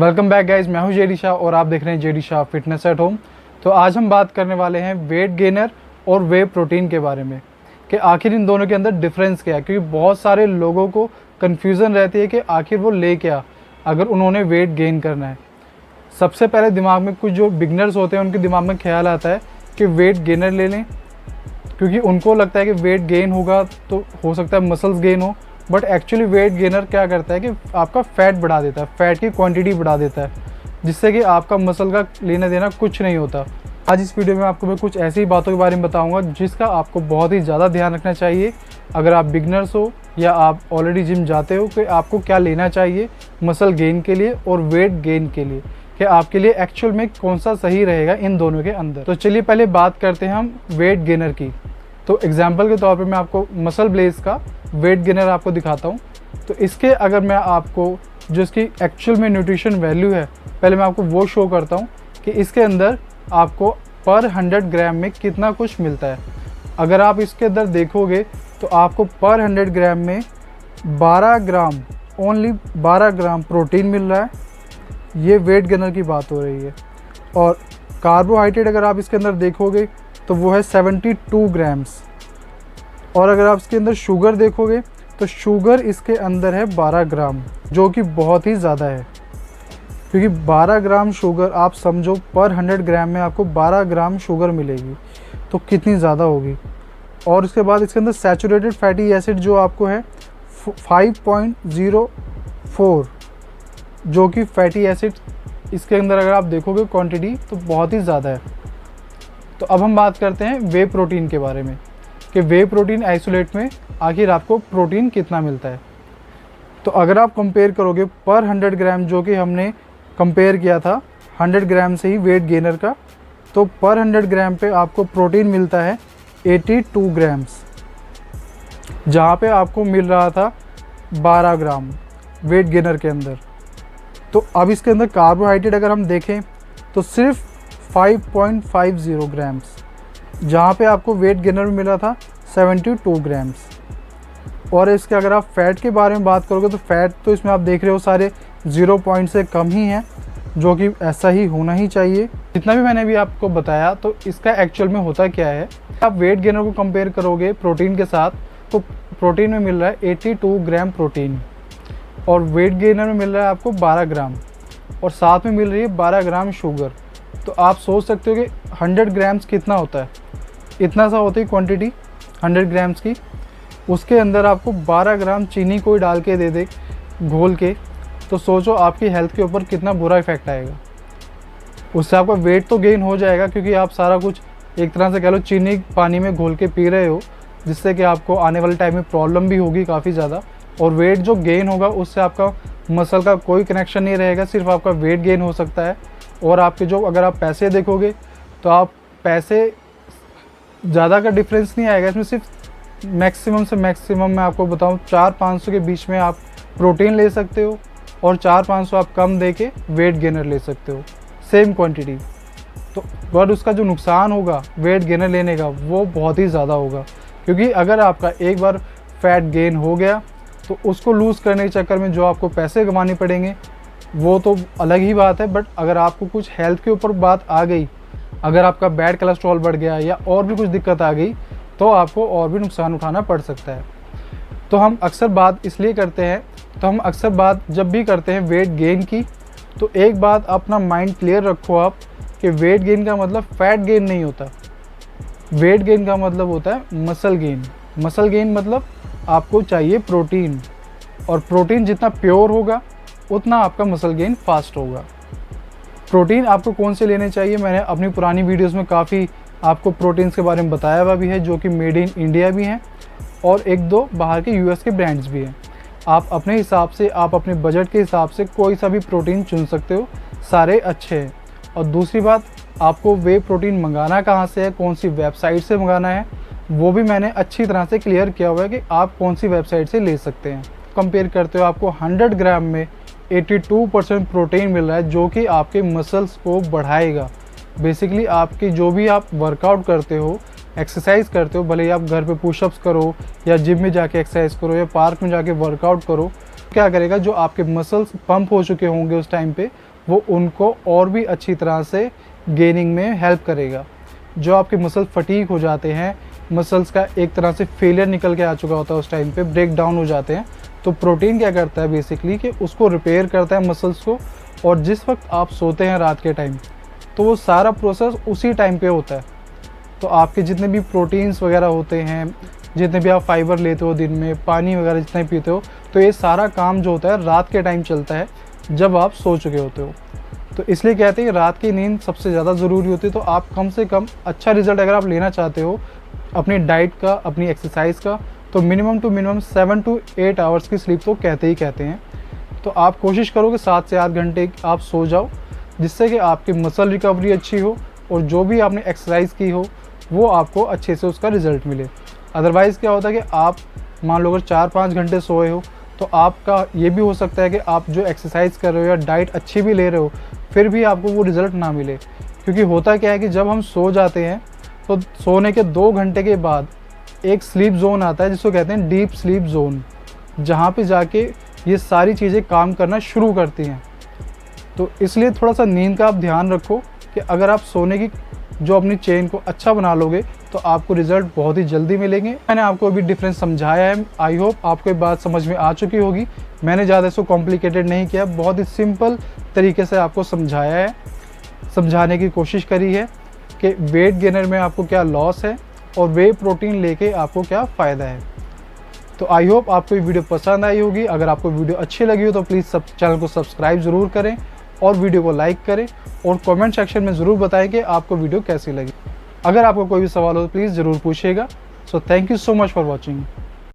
Welcome back guys, मैं हूं JD Shah और आप देख रहे हैं JD Shah fitness at home. तो आज हम बात करने वाले हैं वेट गेनर और वे प्रोटीन के बारे में कि आखिर इन दोनों के अंदर डिफरेंस क्या है, क्योंकि बहुत सारे लोगों को कन्फ्यूज़न रहती है कि आखिर वो ले क्या अगर उन्होंने वेट गेन करना है। सबसे पहले दिमाग में कुछ जो बिगनर्स होते हैं उनके दिमाग में ख्याल आता है कि वेट गेनर ले लें, क्योंकि उनको लगता है कि वेट गेन होगा तो हो सकता है मसल्स गेन हो। बट एक्चुअली वेट गेनर क्या करता है कि आपका फैट बढ़ा देता है, फैट की क्वांटिटी बढ़ा देता है, जिससे कि आपका मसल का लेना देना कुछ नहीं होता। आज इस वीडियो में आपको मैं कुछ ऐसी बातों के बारे में बताऊंगा जिसका आपको बहुत ही ज़्यादा ध्यान रखना चाहिए अगर आप बिगनर्स हो या आप ऑलरेडी जिम जाते हो, कि आपको क्या लेना चाहिए मसल गेन के लिए और वेट गेन के लिए, कि आपके लिए एक्चुअल में कौन सा सही रहेगा इन दोनों के अंदर। तो चलिए पहले बात करते हैं हम वेट गेनर की। तो एग्जाम्पल के तौर पे मैं आपको मसल ब्लेज का वेट गेनर आपको दिखाता हूँ। तो इसके अगर मैं आपको जो इसकी एक्चुअल में न्यूट्रिशन वैल्यू है, पहले मैं आपको वो शो करता हूँ कि इसके अंदर आपको पर 100 ग्राम में कितना कुछ मिलता है। अगर आप इसके अंदर देखोगे तो आपको पर 100 ग्राम में 12 ग्राम, ओनली 12 ग्राम प्रोटीन मिल रहा है। ये वेट गेनर की बात हो रही है। और कार्बोहाइड्रेट अगर आप इसके अंदर देखोगे तो वो है 72 ग्राम्स। और अगर आप इसके अंदर शुगर देखोगे तो शुगर इसके अंदर है 12 ग्राम, जो कि बहुत ही ज़्यादा है, क्योंकि 12 ग्राम शुगर आप समझो पर 100 ग्राम में आपको 12 ग्राम शुगर मिलेगी, तो कितनी ज़्यादा होगी। और उसके बाद इसके अंदर सैचुरेटेड फैटी एसिड जो आपको है 5.04, जो कि फैटी एसिड इसके अंदर अगर आप देखोगे क्वांटिटी तो बहुत ही ज़्यादा है। तो अब हम बात करते हैं वे प्रोटीन के बारे में कि वे प्रोटीन आइसोलेट में आखिर आपको प्रोटीन कितना मिलता है। तो अगर आप कंपेयर करोगे पर 100 ग्राम, जो कि हमने कंपेयर किया था 100 ग्राम से ही वेट गेनर का, तो पर 100 ग्राम पे आपको प्रोटीन मिलता है 82 ग्राम्स, जहाँ पे आपको मिल रहा था 12 ग्राम वेट गेनर के अंदर। तो अब इसके अंदर कार्बोहाइड्रेट अगर हम देखें तो सिर्फ 5.50 ग्राम्स, जहाँ पे आपको वेट गेनर में मिला था 72 ग्राम्स। और इसके अगर आप फ़ैट के बारे में बात करोगे तो फ़ैट तो इसमें आप देख रहे हो सारे 0 पॉइंट से कम ही हैं, जो कि ऐसा ही होना ही चाहिए। जितना भी मैंने अभी आपको बताया, तो इसका एक्चुअल में होता क्या है, आप वेट गेनर को कंपेयर करोगे प्रोटीन के साथ, तो प्रोटीन में मिल रहा है 82 ग्राम प्रोटीन और वेट गेनर में मिल रहा है आपको 12 ग्राम, और साथ में मिल रही है 12 ग्राम शुगर। तो आप सोच सकते हो कि 100 ग्राम्स कितना होता है, इतना सा होती है क्वांटिटी 100 ग्राम्स की। उसके अंदर आपको 12 ग्राम चीनी कोई डाल के दे दे घोल के, तो सोचो आपकी हेल्थ के ऊपर कितना बुरा इफेक्ट आएगा। उससे आपका वेट तो गेन हो जाएगा, क्योंकि आप सारा कुछ एक तरह से कह लो चीनी पानी में घोल के पी रहे हो, जिससे कि आपको आने वाले टाइम में प्रॉब्लम भी होगी काफ़ी ज़्यादा। और वेट जो गेन होगा उससे आपका मसल का कोई कनेक्शन नहीं रहेगा, सिर्फ आपका वेट गेन हो सकता है। और आपके जो अगर आप पैसे देखोगे तो आप पैसे ज़्यादा का डिफरेंस नहीं आएगा इसमें, सिर्फ मैक्सिमम से मैक्सिमम मैं आपको बताऊं 400-500 के बीच में आप प्रोटीन ले सकते हो, और 400-500 आप कम दे के वेट गेनर ले सकते हो सेम क्वांटिटी। तो बट उसका जो नुकसान होगा वेट गेनर लेने का वो बहुत ही ज़्यादा होगा, क्योंकि अगर आपका एक बार फैट गेन हो गया तो उसको लूज़ करने के चक्कर में जो आपको पैसे कमाने पड़ेंगे वो तो अलग ही बात है। बट अगर आपको कुछ हेल्थ के ऊपर बात आ गई, अगर आपका बैड कोलेस्ट्रॉल बढ़ गया या और भी कुछ दिक्कत आ गई, तो आपको और भी नुकसान उठाना पड़ सकता है। तो हम अक्सर बात इसलिए करते हैं, तो हम अक्सर बात जब भी करते हैं वेट गेन की, तो एक बात अपना माइंड क्लियर रखो आप कि वेट गेन का मतलब फैट गेन नहीं होता। वेट गेन का मतलब होता है मसल गेन। मसल गेन मतलब आपको चाहिए प्रोटीन, और प्रोटीन जितना प्योर होगा उतना आपका मसल गेन फास्ट होगा। प्रोटीन आपको कौन से लेने चाहिए, मैंने अपनी पुरानी वीडियोस में काफ़ी आपको प्रोटीन्स के बारे में बताया हुआ भी है, जो कि मेड इन इंडिया भी हैं और एक दो बाहर के यूएस के ब्रांड्स भी हैं। आप अपने हिसाब से, आप अपने बजट के हिसाब से कोई सा भी प्रोटीन चुन सकते हो, सारे अच्छे हैं। और दूसरी बात, आपको वे प्रोटीन मंगाना कहाँ से है, कौन सी वेबसाइट से मंगाना है, वो भी मैंने अच्छी तरह से क्लियर किया हुआ है कि आप कौन सी वेबसाइट से ले सकते हैं। कंपेयर करते हो आपको 100 ग्राम में 82% प्रोटीन मिल रहा है, जो कि आपके मसल्स को बढ़ाएगा। बेसिकली आपकी जो भी आप वर्कआउट करते हो, एक्सरसाइज करते हो, भले ही आप घर पे पुशअप्स करो या जिम में जाके एक्सरसाइज करो या पार्क में जाके वर्कआउट करो, क्या करेगा, जो आपके मसल्स पंप हो चुके होंगे उस टाइम पे, वो उनको और भी अच्छी तरह से गेनिंग में हेल्प करेगा। जो आपके मसल फटीग हो जाते हैं, मसल्स का एक तरह से फेलियर निकल के आ चुका होता है, उस टाइम पे ब्रेक डाउन हो जाते हैं, तो प्रोटीन क्या करता है बेसिकली कि उसको रिपेयर करता है मसल्स को। और जिस वक्त आप सोते हैं रात के टाइम, तो वो सारा प्रोसेस उसी टाइम पे होता है। तो आपके जितने भी प्रोटीन्स वगैरह होते हैं, जितने भी आप फाइबर लेते हो दिन में, पानी वगैरह जितने पीते हो, तो ये सारा काम जो होता है रात के टाइम चलता है, जब आप सो चुके होते हो। तो इसलिए कहते हैं रात की नींद सबसे ज़्यादा ज़रूरी होती है। तो आप कम से कम अच्छा रिजल्ट अगर आप लेना चाहते हो अपनी डाइट का, अपनी एक्सरसाइज का, तो minimum to minimum 7 to 8 hours की स्लीप तो कहते ही कहते हैं। तो आप कोशिश करो कि 7 से 8 घंटे आप सो जाओ, जिससे कि आपकी मसल रिकवरी अच्छी हो और जो भी आपने एक्सरसाइज की हो वो आपको अच्छे से उसका रिज़ल्ट मिले। अदरवाइज़ क्या होता है कि आप मान लो अगर 4-5 घंटे सोए हो, तो आपका ये भी हो सकता है कि आप जो एक्सरसाइज कर रहे हो या डाइट अच्छी भी ले रहे हो, फिर भी आपको वो रिज़ल्ट ना मिले। क्योंकि होता क्या है कि जब हम सो जाते हैं, तो सोने के 2 घंटे के बाद एक स्लीप जोन आता है जिसको कहते हैं डीप स्लीप जोन, जहाँ पे जाके ये सारी चीज़ें काम करना शुरू करती हैं। तो इसलिए थोड़ा सा नींद का आप ध्यान रखो कि अगर आप सोने की जो अपनी चेन को अच्छा बना लोगे तो आपको रिज़ल्ट बहुत ही जल्दी मिलेंगे। मैंने आपको अभी डिफरेंस समझाया है, आई होप आपको ये बात समझ में आ चुकी होगी। मैंने ज़्यादा इसको कॉम्प्लिकेटेड नहीं किया, बहुत ही सिंपल तरीके से आपको समझाया है, समझाने की कोशिश करी है कि वेट गेनर में आपको क्या लॉस है और वे प्रोटीन लेके आपको क्या फ़ायदा है। तो आई होप आपको ये वीडियो पसंद आई होगी। अगर आपको वीडियो अच्छी लगी हो तो प्लीज़ चैनल को सब्सक्राइब ज़रूर करें और वीडियो को लाइक करें और कमेंट सेक्शन में ज़रूर बताएं कि आपको वीडियो कैसी लगी। अगर आपको कोई भी सवाल हो तो प्लीज़ ज़रूर पूछिएगा। So thank you so much for watching.